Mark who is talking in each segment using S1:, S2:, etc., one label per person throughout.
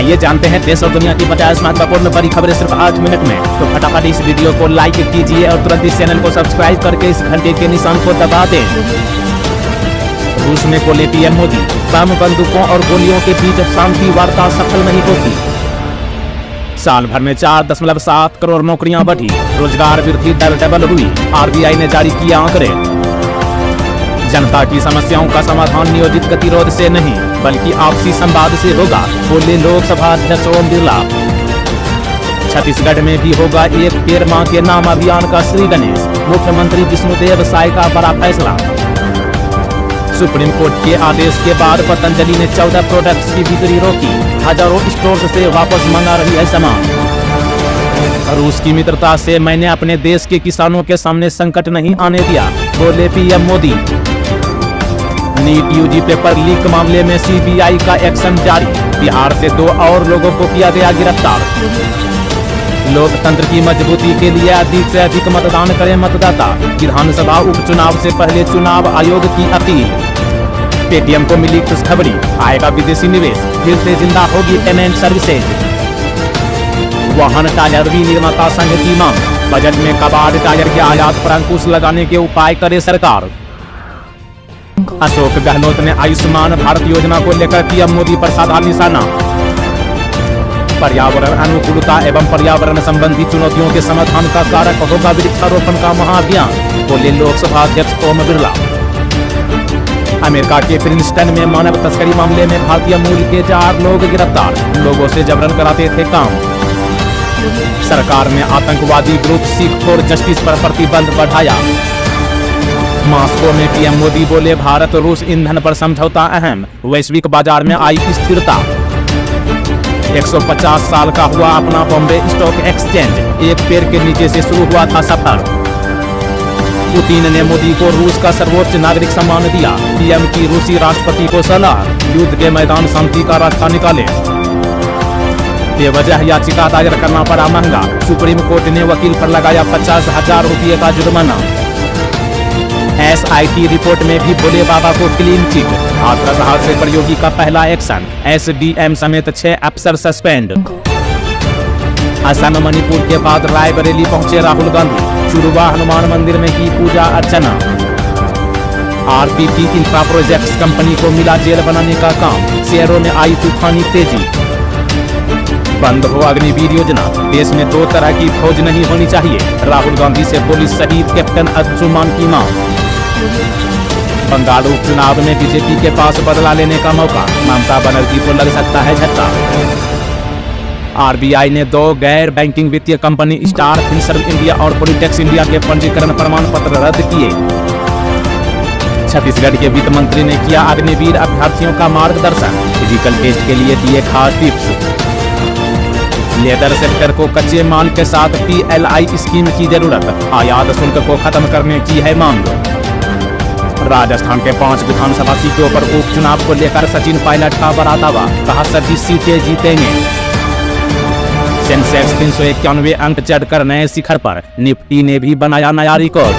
S1: आइए जानते हैं देश और दुनिया की 50 महत्वपूर्ण बड़ी खबरें सिर्फ 8 मिनट में। तो फटाफट इस वीडियो को लाइक कीजिए और तुरंत इस चैनल को सब्सक्राइब करके इस घंटे के निशान को दबा दें। रूस में बोले पीएम मोदी, बम बंदूकों और गोलियों के बीच शांति वार्ता सफल नहीं होती। साल भर में 4.7 करोड़ नौकरियां बढ़ी, रोजगार वृद्धि दर डबल हुई। आरबीआई ने जारी किया आंकड़े। जनता की समस्याओं का समाधान नियोजित गतिरोध से नहीं बल्कि आपसी संवाद से होगा, बोले लोकसभा अध्यक्ष ओम बिरला। छत्तीसगढ़ में भी होगा एक पेड़ मां के नाम अभियान का श्री गणेश, मुख्यमंत्री विष्णुदेव साय का बड़ा फैसला। सुप्रीम कोर्ट के आदेश के बाद पतंजलि ने 14 प्रोडक्ट्स की बिक्री रोकी, हजारों स्टोर्स से वापस मंगा रही है सामान। रूस की मित्रता से मैंने अपने देश के किसानों के सामने संकट नहीं आने दिया, बोले PM Modi. NEET UG paper leak मामले में सीबीआई का एक्शन जारी, बिहार से 2 और लोगों को किया गया गिरफ्तार। लोकतंत्र की मजबूती के लिए अधिक से अधिक मतदान करें मतदाता, विधानसभा उपचुनाव से पहले चुनाव आयोग की अपील। पेटीएम को मिली खुशखबरी, आएगा विदेशी निवेश, फिर से जिंदा होगी पेमेंट सर्विसेज। वाहन टायर विनिर्माता संघ की मांग, बजट में कबाड़ टायर के आयात पर अंकुश लगाने के उपाय करे सरकार। अशोक गहलोत ने आयुष्मान भारत योजना को लेकर पीएम मोदी पर साधा निशाना। पर्यावरण अनुकूलता एवं पर्यावरण संबंधी चुनौतियों के समाधान का कारक होगा वृक्षारोपण का महाअभियान, बोले लोकसभा अध्यक्ष ओम बिरला। अमेरिका के प्रिंसटन में मानव तस्करी मामले में भारतीय मूल के 4 लोग गिरफ्तार, लोगों से जबरन कराते थे काम। सरकार ने आतंकवादी ग्रुप सिख फॉर जस्टिस पर प्रतिबंध बढ़ाया। मॉस्को में पीएम मोदी बोले भारत रूस ईंधन पर समझौता अहम, वैश्विक बाजार में आई स्थिरता। 150 साल का हुआ अपना बॉम्बे स्टॉक एक्सचेंज, एक पेड़ के नीचे से शुरू हुआ था सफर। पुतिन ने मोदी को रूस का सर्वोच्च नागरिक सम्मान दिया, पीएम की रूसी राष्ट्रपति को सलाह, युद्ध के मैदान शांति का रास्ता निकाले। बेवजह याचिका दायर करना पड़ा महंगा, सुप्रीम कोर्ट ने वकील पर लगाया 50,000 रुपये का जुर्माना। एसआईटी रिपोर्ट में भी भोले बाबा को क्लीन चिट, हाथरस हादसे पर योगी का पहला एक्शन, एसडीएम समेत 6 अफसर सस्पेंड। असम मणिपुर के बाद रायबरेली पहुंचे राहुल गांधी, शुरू हुआ हनुमान मंदिर में की पूजा अर्चना। आरपीपी इंफ्रा प्रोजेक्ट्स कंपनी को मिला जेल बनाने का काम, शेयरों में आई तूफानी तेजी। बंद हो अग्निवीर योजना, देश में 2 तरह की फौज नहीं होनी चाहिए, राहुल गांधी से पुलिस शहीद कैप्टन अंशुमान की मांग। बंगाल उपचुनाव में बीजेपी के पास बदला लेने का मौका, ममता बनर्जी को लग सकता है झटका। आरबीआई ने 2 गैर बैंकिंग वित्तीय कंपनी स्टार फिनसर्व इंडिया और पॉलिटेक्स इंडिया के पंजीकरण प्रमाण पत्र रद्द किए। छत्तीसगढ़ के वित्त मंत्री ने किया अग्निवीर अभ्यर्थियों का मार्गदर्शन, फिजिकल टेस्ट के लिए दिए खास टिप्स। लेदर सेक्टर को कच्चे माल के साथ पीएलआई स्कीम की जरूरत, आयात शुल्क को खत्म करने की है मांग। राजस्थान के 5 विधानसभा सीटों पर उपचुनाव को लेकर सचिन पायलट का बड़ा दावा, कहा सभी सीटें जीतेंगे। सेंसेक्स 391 अंक चढ़कर नए शिखर पर, निफ्टी ने भी बनाया नया रिकॉर्ड।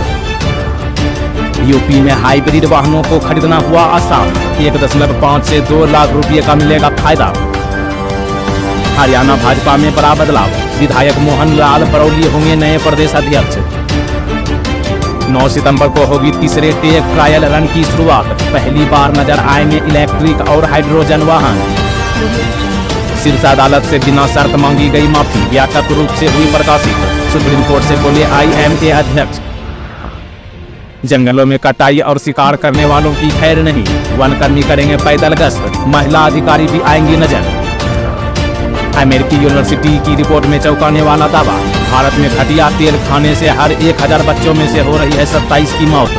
S1: यूपी में हाइब्रिड वाहनों को खरीदना हुआ आसान, 1.5 से 2 लाख रुपये का मिलेगा फायदा। हरियाणा भाजपा में बड़ा बदलाव, विधायक मोहन लाल बरौली होंगे नए प्रदेश अध्यक्ष। 9 सितंबर को होगी तीसरे टेक ट्रायल रन की शुरुआत, पहली बार नजर आएंगे इलेक्ट्रिक और हाइड्रोजन वाहन। शीर्ष अदालत से बिना शर्त मांगी गई माफी, व्यापक रूप से हुई प्रकाशित, सुप्रीम कोर्ट से बोले आईएमए अध्यक्ष। जंगलों में कटाई और शिकार करने वालों की खैर नहीं, वनकर्मी करेंगे पैदल गश्त, महिला अधिकारी भी आएंगी नजर। अमेरिकी यूनिवर्सिटी की रिपोर्ट में चौंकाने वाला दावा, भारत में घटिया तेल खाने से हर 1000 बच्चों में से हो रही है 27 की मौत।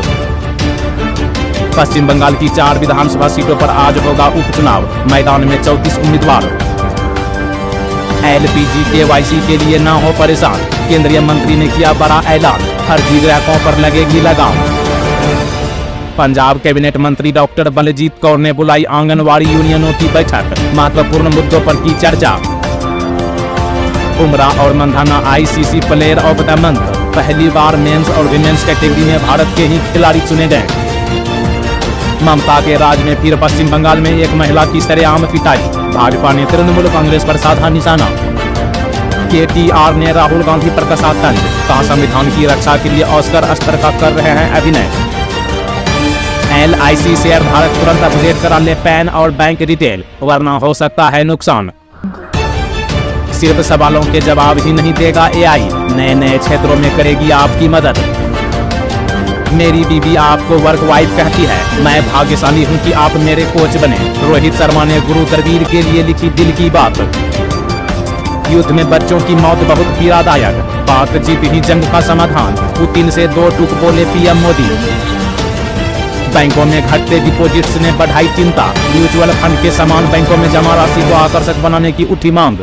S1: पश्चिम बंगाल की 4 विधानसभा सीटों पर आज होगा उपचुनाव, मैदान में 34 उम्मीदवार। एलपीजी केवाईसी के लिए ना हो परेशान, केंद्रीय मंत्री ने किया बड़ा ऐलान, फर्जी ग्राहकों पर लगेगी लगाम। पंजाब कैबिनेट मंत्री डॉक्टर बलजीत कौर ने बुलाई आंगनवाड़ी यूनियनों की बैठक, महत्वपूर्ण मुद्दों पर की चर्चा। बुमराह और Mandhana ICC player of the month, पहली बार मेंस और विमेंस कैटेगरी में भारत के ही खिलाड़ी चुने गए। ममता के राज में फिर पश्चिम बंगाल में एक महिला की सरेआम पिटाई, भाजपा ने तृणमूल कांग्रेस पर साधा निशाना। KTR ने राहुल गांधी पर कसा तंज, कहा संविधान की रक्षा के लिए ऑस्कर स्तर का कर रहे हैं अभिनय। LIC शेयर धारक तुरंत अपडेट करा ले पैन और बैंक डिटेल, वरना हो सकता है नुकसान। सिर्फ सवालों के जवाब ही नहीं देगा AI, नए नए क्षेत्रों में करेगी आपकी मदद। मेरी बीवी आपको वर्क वाइफ कहती है, मैं भाग्यशाली हूं कि आप मेरे कोच बने। रोहित शर्मा ने गुरु तरवीर के लिए लिखी दिल की बात। युद्ध में बच्चों की मौत बहुत पीड़ादायक, बातचीत ही जंग का समाधान, पुतिन से 2 टूक बोले PM मोदी। बैंकों में घटते डिपॉजिट्स ने बढ़ाई चिंता, म्यूचुअल फंड के समान बैंकों में जमा राशि को आकर्षक बनाने की उठी मांग।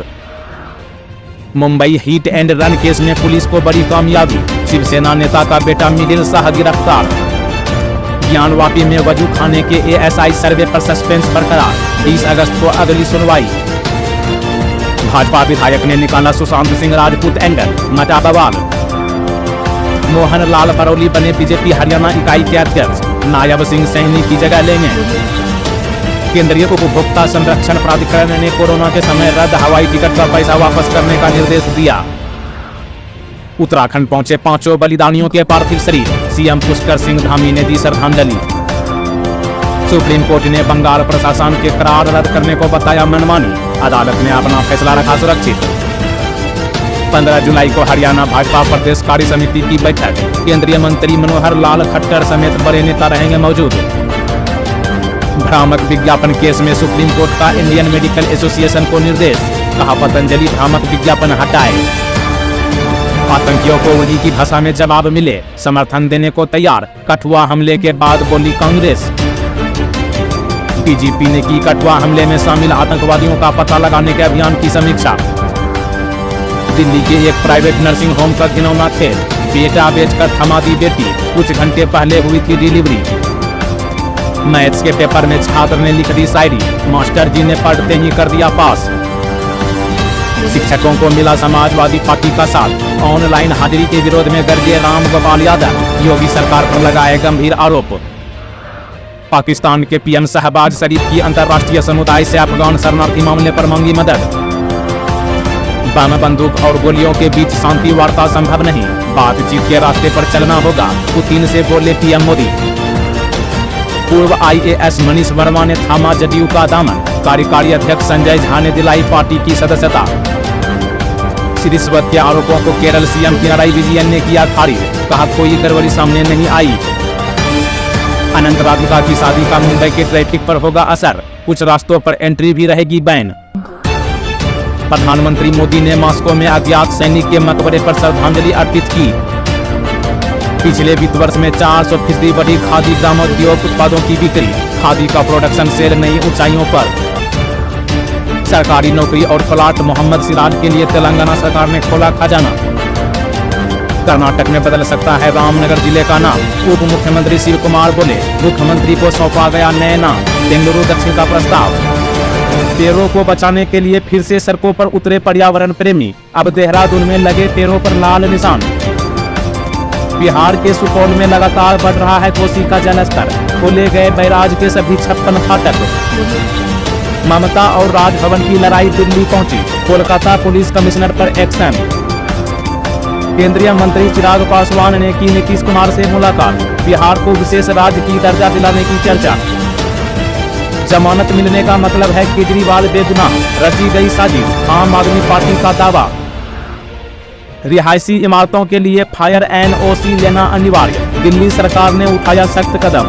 S1: Mumbai hit and run case में पुलिस को बड़ी कामयाबी, शिवसेना नेता का बेटा मिलिंद शाह गिरफ्तार। ज्ञानवापी में वजू खाने के ASI सर्वे पर सस्पेंस बरकरार, 20 अगस्त को अगली सुनवाई। भाजपा विधायक ने निकाला सुशांत सिंह राजपूत एंगल, मचा बवाल। मोहन लाल बरौली बने बीजेपी हरियाणा इकाई के अध्यक्ष, नायब सिंह सैनी की जगह लेंगे। केंद्रीय उपभोक्ता संरक्षण प्राधिकरण ने कोरोना के समय रद्द हवाई टिकट का पैसा वापस करने का निर्देश दिया। उत्तराखंड पहुंचे 5 बलिदानियों के पार्थिव शरीर, CM पुष्कर सिंह धामी ने दी श्रद्धांजलि। सुप्रीम कोर्ट ने बंगाल प्रशासन के करार रद्द करने को बताया मनमानी, अदालत ने अपना फैसला रखा सुरक्षित। 15 जुलाई को हरियाणा भाजपा प्रदेश कार्य समिति की बैठक, केंद्रीय मंत्री मनोहर लाल खट्टर समेत बड़े नेता रहेंगे मौजूद। भ्रामक विज्ञापन केस में सुप्रीम कोर्ट का इंडियन मेडिकल एसोसिएशन को निर्देश, कहा पतंजलि भ्रामक विज्ञापन हटाए। आतंकियों को उन्हीं की भाषा में जवाब मिले, समर्थन देने को तैयार, कठुआ हमले के बाद बोली कांग्रेस। DGP ने की कठुआ हमले में शामिल आतंकवादियों का पता लगाने के अभियान की समीक्षा। दिल्ली के एक प्राइवेट नर्सिंग होम का घिनौना खेल, बेटा बेचकर थमा दी बेटी, कुछ घंटे पहले हुई थी डिलीवरी। मैथ्स के पेपर में छात्र ने लिख दी शायरी, मास्टर जी ने पढ़ते ही कर दिया पास। शिक्षकों को मिला समाजवादी पार्टी का साथ, ऑनलाइन हाजिरी के विरोध में गरजे राम गोपाल यादव, योगी सरकार पर लगाए गंभीर आरोप। पाकिस्तान के PM शहबाज शरीफ की अंतर्राष्ट्रीय समुदाय से अफगान शरणार्थी मामले पर मांगी मदद। बम बंदूक और गोलियों के बीच शांति वार्ता संभव नहीं, बातचीत के रास्ते पर चलना होगा, पुतिन से बोले PM मोदी। पूर्व IAS मनीष वर्मा ने थामा जदयू का दामन, कार्यकारी अध्यक्ष संजय झा ने दिलाई पार्टी की सदस्यता। रिश्वत के आरोपों को केरल CM पिनराई विजयन ने किया खारिज, कहा कोई गड़बड़ी सामने नहीं आई। अनंत राधिका की शादी का मुंबई के ट्रैफिक पर होगा असर, कुछ रास्तों पर एंट्री भी रहेगी बैन। प्रधानमंत्री मोदी ने मॉस्को में अज्ञात सैनिक के मकबरे पर श्रद्धांजलि अर्पित की। पिछले वित्त वर्ष में 400% बढ़ी खादी ग्रामोद्योग उत्पादों की बिक्री, खादी का प्रोडक्शन सेल नई ऊंचाइयों पर। सरकारी नौकरी और प्लाट मोहम्मद सिराज के लिए तेलंगाना सरकार ने खोला खजाना। कर्नाटक में बदल सकता है रामनगर जिले का नाम, उप मुख्यमंत्री शिव कुमार बोले, मुख्यमंत्री को सौंपा गया नए नाम, बेंगलुरु दक्षिण का प्रस्ताव। पेड़ों को बचाने के लिए फिर से सड़कों पर उतरे पर्यावरण प्रेमी, अब देहरादून में लगे पेड़ों पर लाल निशान। बिहार के सुपौल में लगातार बढ़ रहा है कोसी का जलस्तर, खोले गए बैराज के सभी 56 फाटक। ममता और राजभवन की लड़ाई दिल्ली पहुंची, कोलकाता पुलिस कमिश्नर पर एक्शन। केंद्रीय मंत्री चिराग पासवान ने की नीतीश कुमार से मुलाकात, बिहार को विशेष राज्य की दर्जा दिलाने की चर्चा। जमानत मिलने का मतलब है केजरीवाल बेगुनाह, रची गई साजिश, आम आदमी पार्टी का दावा। रिहायशी इमारतों के लिए फायर NOC लेना अनिवार्य, दिल्ली सरकार ने उठाया सख्त कदम।